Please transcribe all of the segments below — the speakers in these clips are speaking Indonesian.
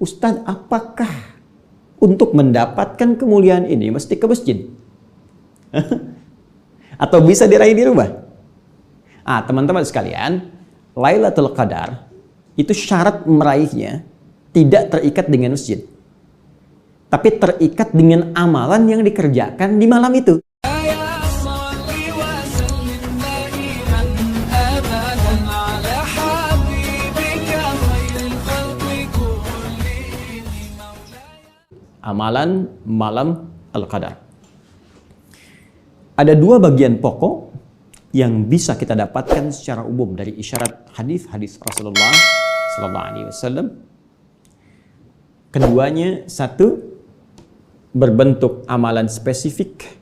Ustadz, apakah untuk mendapatkan kemuliaan ini mesti ke masjid? Atau bisa diraih di rumah? Teman-teman sekalian, Lailatul Qadar itu syarat meraihnya tidak terikat dengan masjid, tapi terikat dengan amalan yang dikerjakan di malam itu. Amalan malam Al-Qadar. Ada dua bagian pokok yang bisa kita dapatkan secara umum dari isyarat hadis-hadis Rasulullah sallallahu alaihi wasallam. Keduanya, satu, berbentuk amalan spesifik.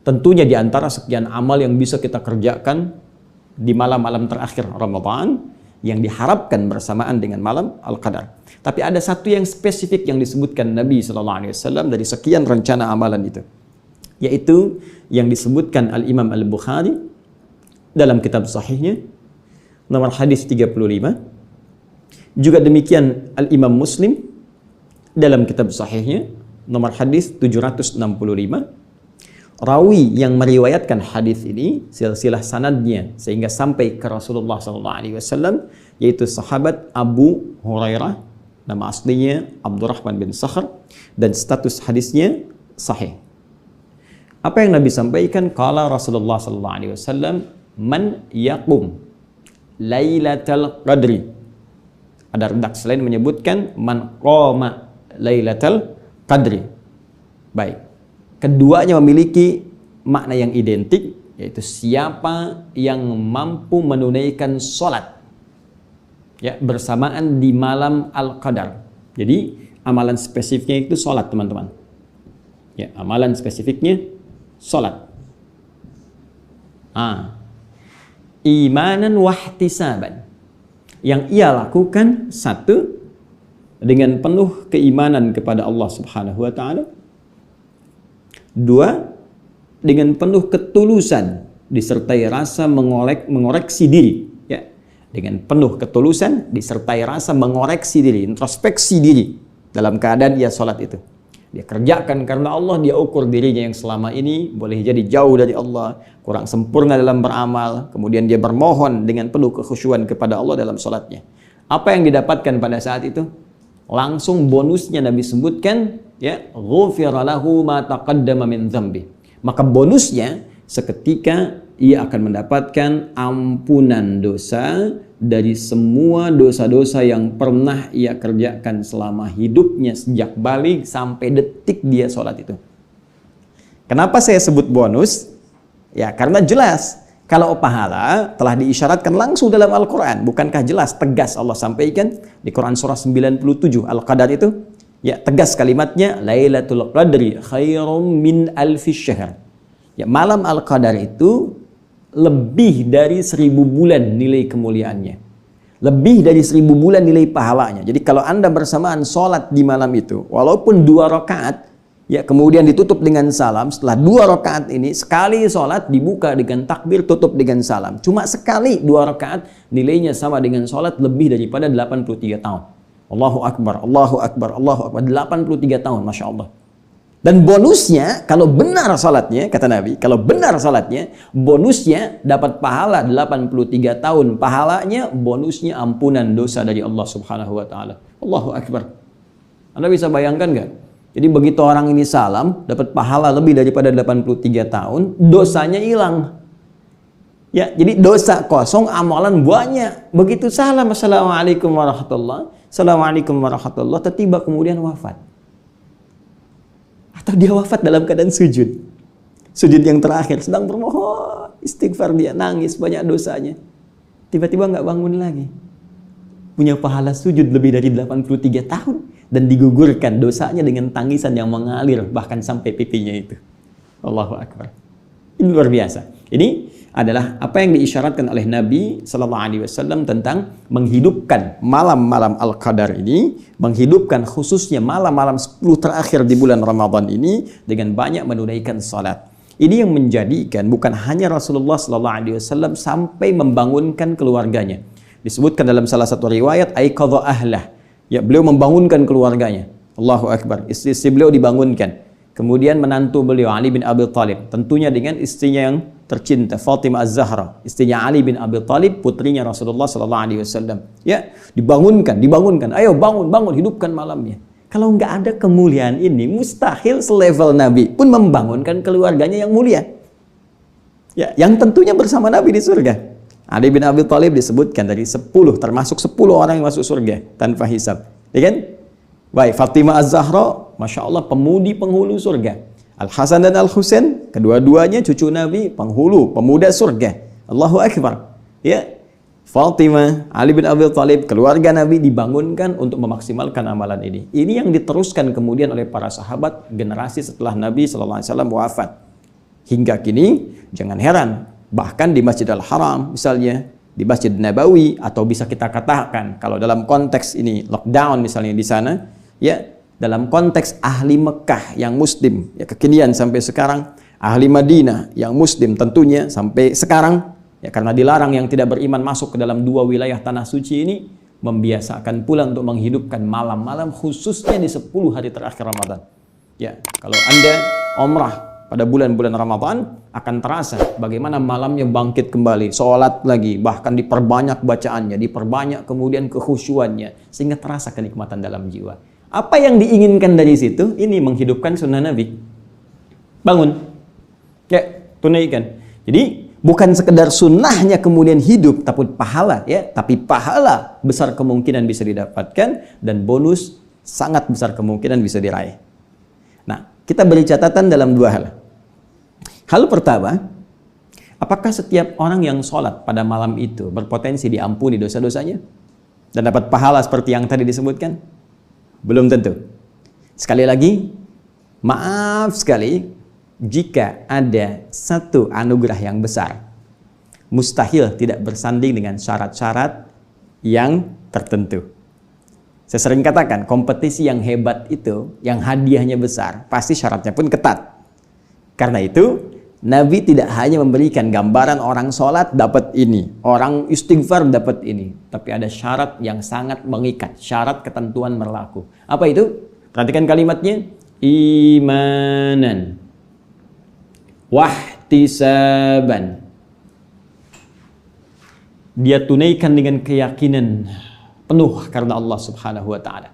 Tentunya di antara sekian amal yang bisa kita kerjakan di malam-malam terakhir Ramadan yang diharapkan bersamaan dengan malam Al-Qadar. Tapi ada satu yang spesifik yang disebutkan Nabi sallallahu alaihi wasallam dari sekian rencana amalan itu, yaitu yang disebutkan Al-Imam Al-Bukhari dalam kitab sahihnya nomor hadis 35. Juga demikian Al-Imam Muslim dalam kitab sahihnya nomor hadis 765. Rawi yang meriwayatkan hadis ini silsilah sanadnya sehingga sampai ke Rasulullah SAW, yaitu sahabat Abu Hurairah, nama aslinya Abdurrahman bin Sakhr, dan status hadisnya sahih. Apa yang Nabi sampaikan? Qala Rasulullah SAW, man yaqum Lailatul Qadri. Ada redaksi lain menyebutkan man qama Lailatul Qadri. Baik. Keduanya memiliki makna yang identik, yaitu siapa yang mampu menunaikan sholat bersamaan di malam Al-Qadar. Jadi amalan spesifiknya itu sholat, teman-teman. Amalan spesifiknya sholat. Imanan wahtisaban. Yang ia lakukan, satu, dengan penuh keimanan kepada Allah Subhanahu wa ta'ala. Dua, dengan penuh ketulusan disertai rasa mengoreksi diri, dengan penuh ketulusan disertai rasa mengoreksi diri, introspeksi diri dalam keadaan dia sholat itu. Dia kerjakan karena Allah, dia ukur dirinya yang selama ini boleh jadi jauh dari Allah, kurang sempurna dalam beramal, kemudian dia bermohon dengan penuh kekhusyuan kepada Allah dalam sholatnya. Apa yang didapatkan pada saat itu? Langsung bonusnya Nabi sebutkan, ghufira lahu ma taqaddama min dzambi. Maka bonusnya seketika ia akan mendapatkan ampunan dosa dari semua dosa-dosa yang pernah ia kerjakan selama hidupnya sejak balik sampai detik dia sholat itu. Kenapa saya sebut bonus? Karena jelas kalau pahala telah diisyaratkan langsung dalam Al-Quran. Bukankah jelas, tegas Allah sampaikan di Quran surah 97 Al-Qadar itu? Tegas kalimatnya, Lailatul Qadri khairum min alfi syahr. Malam Al-Qadar itu lebih dari 1000 bulan nilai kemuliaannya. Lebih dari 1000 bulan nilai pahalanya. Jadi kalau Anda bersamaan sholat di malam itu, walaupun 2 rakaat, kemudian ditutup dengan salam. Setelah 2 rakaat ini, sekali sholat dibuka dengan takbir, tutup dengan salam. Cuma sekali 2 rakaat, nilainya sama dengan sholat lebih daripada 83 tahun. Allahu Akbar, Allahu Akbar, Allahu Akbar. 83 tahun, Masya Allah. Dan bonusnya, kalau benar sholatnya, kata Nabi, kalau benar sholatnya, bonusnya dapat pahala 83 tahun. Pahalanya, bonusnya ampunan dosa dari Allah Subhanahu wa Ta'ala. Allahu Akbar. Anda bisa bayangkan nggak? Jadi begitu orang ini salam, dapat pahala lebih daripada 83 tahun, dosanya hilang. Jadi dosa kosong, amalan banyak. Begitu salam, Assalamualaikum warahmatullahi, Assalamualaikum warahmatullahi, tiba kemudian wafat. Atau dia wafat dalam keadaan sujud. Sujud yang terakhir, sedang bermohon, istighfar dia, nangis, banyak dosanya. Tiba-tiba nggak bangun lagi. Punya pahala sujud lebih dari 83 tahun. Dan digugurkan dosanya dengan tangisan yang mengalir bahkan sampai pipinya itu. Allahu Akbar. Ini luar biasa. Ini adalah apa yang diisyaratkan oleh Nabi sallallahu alaihi wasallam tentang menghidupkan malam-malam Al-Qadar ini, menghidupkan khususnya malam-malam 10 terakhir di bulan Ramadan ini dengan banyak menunaikan salat. Ini yang menjadikan bukan hanya Rasulullah sallallahu alaihi wasallam sampai membangunkan keluarganya. Disebutkan dalam salah satu riwayat, aiqadha ahlah. Ya, beliau membangunkan keluarganya. Allahu Akbar. Istri beliau dibangunkan. Kemudian menantu beliau Ali bin Abi Thalib, tentunya dengan istrinya yang tercinta Fatimah Az-Zahra, istrinya Ali bin Abi Thalib, putrinya Rasulullah sallallahu alaihi wasallam. Ya, dibangunkan. Ayo bangun, hidupkan malamnya. Kalau nggak ada kemuliaan ini, mustahil selevel Nabi pun membangunkan keluarganya yang mulia. Ya, yang tentunya bersama Nabi di surga. Ali bin Abi Thalib disebutkan dari 10, termasuk 10 orang yang masuk surga tanpa hisab. Ya kan? Baik, Fatimah Az-Zahra, Masya Allah, pemudi penghulu surga. Al-Hasan dan Al-Husain, kedua-duanya cucu Nabi, penghulu, pemuda surga. Allahu Akbar. Ya, Fatimah, Ali bin Abi Thalib, keluarga Nabi dibangunkan untuk memaksimalkan amalan ini. Ini yang diteruskan kemudian oleh para sahabat generasi setelah Nabi SAW wafat. Hingga kini, jangan heran, bahkan di Masjidil Haram misalnya, di Masjid Nabawi, atau bisa kita katakan kalau dalam konteks ini lockdown misalnya di sana, ya, dalam konteks ahli Mekah yang muslim, ya, kekinian sampai sekarang, ahli Madinah yang muslim tentunya sampai sekarang, ya, karena dilarang yang tidak beriman masuk ke dalam 2 wilayah tanah suci ini, membiasakan pula untuk menghidupkan malam-malam khususnya di 10 hari terakhir Ramadan. Ya, kalau Anda umrah pada bulan-bulan Ramadan, akan terasa bagaimana malamnya bangkit kembali, sholat lagi, bahkan diperbanyak bacaannya, diperbanyak kemudian kekhusyuannya, sehingga terasa kenikmatan dalam jiwa. Apa yang diinginkan dari situ? Ini menghidupkan sunnah Nabi. Bangun. Ya, tunaikan. Jadi, bukan sekedar sunnahnya kemudian hidup, tapi pahala, ya. Tapi pahala besar kemungkinan bisa didapatkan, dan bonus sangat besar kemungkinan bisa diraih. Nah, kita beri catatan dalam 2 hal. Hal pertama, apakah setiap orang yang sholat pada malam itu berpotensi diampuni dosa-dosanya dan dapat pahala seperti yang tadi disebutkan? Belum tentu. Sekali lagi, maaf sekali, jika ada satu anugerah yang besar, mustahil tidak bersanding dengan syarat-syarat yang tertentu. Saya sering katakan, kompetisi yang hebat itu, yang hadiahnya besar, pasti syaratnya pun ketat. Karena itu, Nabi tidak hanya memberikan gambaran orang sholat dapat ini, orang istighfar dapat ini, tapi ada syarat yang sangat mengikat, syarat ketentuan berlaku. Apa itu? Perhatikan kalimatnya, imanan, wahtisaban. Dia tunaikan dengan keyakinan penuh karena Allah Subhanahu wa Ta'ala,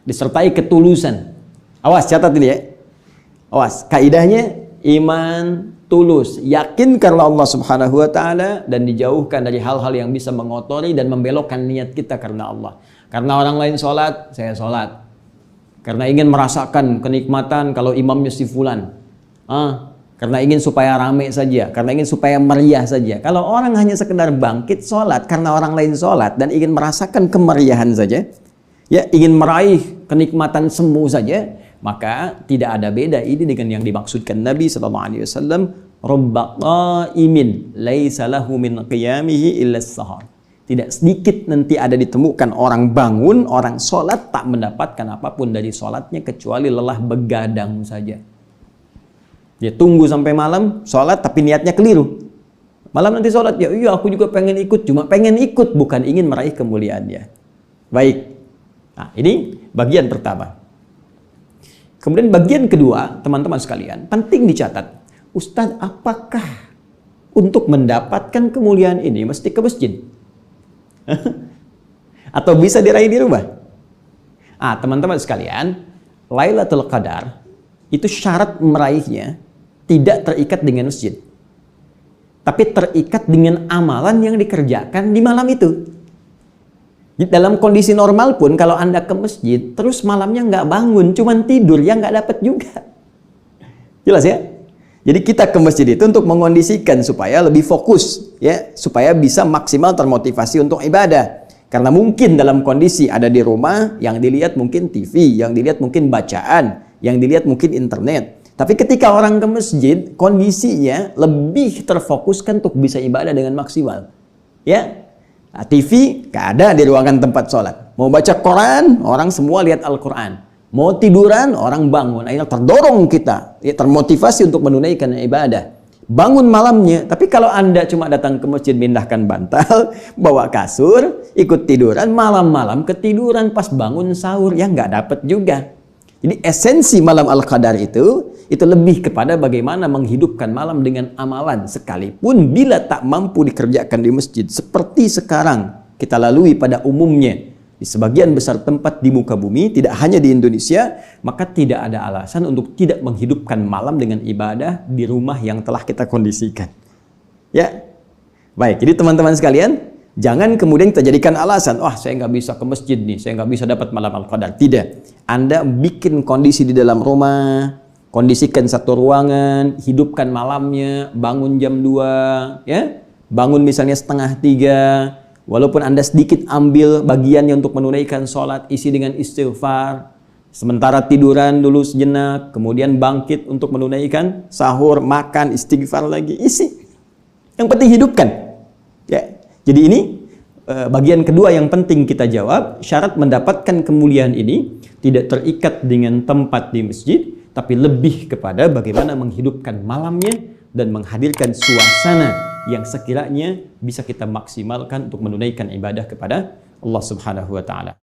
disertai ketulusan. Awas, catat ini ya. Awas, kaidahnya iman tulus, yakin karena Allah Subhanahu wa Ta'ala, dan dijauhkan dari hal-hal yang bisa mengotori dan membelokkan niat kita karena Allah. Karena orang lain sholat, saya sholat. Karena ingin merasakan kenikmatan kalau imamnya si fulan. Karena ingin supaya rame saja, karena ingin supaya meriah saja. Kalau orang hanya sekedar bangkit sholat karena orang lain sholat dan ingin merasakan kemeriahan saja, ya, ingin meraih kenikmatan semu saja, maka tidak ada beda ini dengan yang dimaksudkan Nabi SAW. Rabba qa'imin laisa lahu min qiyamihi illa as-sahar. Tidak sedikit nanti ada ditemukan orang bangun, orang sholat tak mendapatkan apapun dari sholatnya kecuali lelah begadang saja. Dia tunggu sampai malam sholat tapi niatnya keliru. Malam nanti sholat, ya iya aku juga pengen ikut, cuma pengen ikut, bukan ingin meraih kemuliaannya. Baik. Nah, ini bagian pertama. Kemudian bagian kedua, teman-teman sekalian, penting dicatat. Ustadz, apakah untuk mendapatkan kemuliaan ini mesti ke masjid? Atau bisa diraih di rumah? Teman-teman sekalian, Lailatul Qadar itu syarat meraihnya tidak terikat dengan masjid, tapi terikat dengan amalan yang dikerjakan di malam itu. Dalam kondisi normal pun kalau Anda ke masjid terus malamnya nggak bangun, cuman tidur, ya nggak dapat juga. Jelas ya? Jadi kita ke masjid itu untuk mengondisikan supaya lebih fokus, ya, supaya bisa maksimal termotivasi untuk ibadah. Karena mungkin dalam kondisi ada di rumah, yang dilihat mungkin TV, yang dilihat mungkin bacaan, yang dilihat mungkin internet. Tapi ketika orang ke masjid, kondisinya lebih terfokuskan untuk bisa ibadah dengan maksimal. Ya, TV gak ada di ruangan tempat sholat. Mau baca Quran, orang semua lihat Al-Quran. Mau tiduran, orang bangun. Akhirnya terdorong kita, ya, termotivasi untuk menunaikan ibadah. bangun malamnya. Tapi kalau Anda cuma datang ke masjid, mindahkan bantal, bawa kasur, ikut tiduran, malam-malam ketiduran, pas bangun sahur, ya nggak dapat juga. Jadi esensi malam Al-Qadar itu lebih kepada bagaimana menghidupkan malam dengan amalan, sekalipun bila tak mampu dikerjakan di masjid seperti sekarang kita lalui pada umumnya di sebagian besar tempat di muka bumi, tidak hanya di Indonesia, maka tidak ada alasan untuk tidak menghidupkan malam dengan ibadah di rumah yang telah kita kondisikan. Ya, baik. Jadi teman-teman sekalian, jangan kemudian kita jadikan alasan, wah saya nggak bisa ke masjid nih, saya nggak bisa dapat malam Al-Qadar. Tidak. Anda bikin kondisi di dalam rumah, kondisikan satu ruangan, hidupkan malamnya, bangun jam 2, ya, bangun misalnya 2:30, walaupun Anda sedikit ambil bagiannya untuk menunaikan sholat, isi dengan istighfar, sementara tiduran dulu sejenak, kemudian bangkit untuk menunaikan sahur, makan, istighfar lagi, isi. Yang penting hidupkan. Ya. Jadi ini bagian kedua yang penting kita jawab. Syarat mendapatkan kemuliaan ini tidak terikat dengan tempat di masjid, tapi lebih kepada bagaimana menghidupkan malamnya dan menghadirkan suasana yang sekiranya bisa kita maksimalkan untuk menunaikan ibadah kepada Allah Subhanahu wa taala.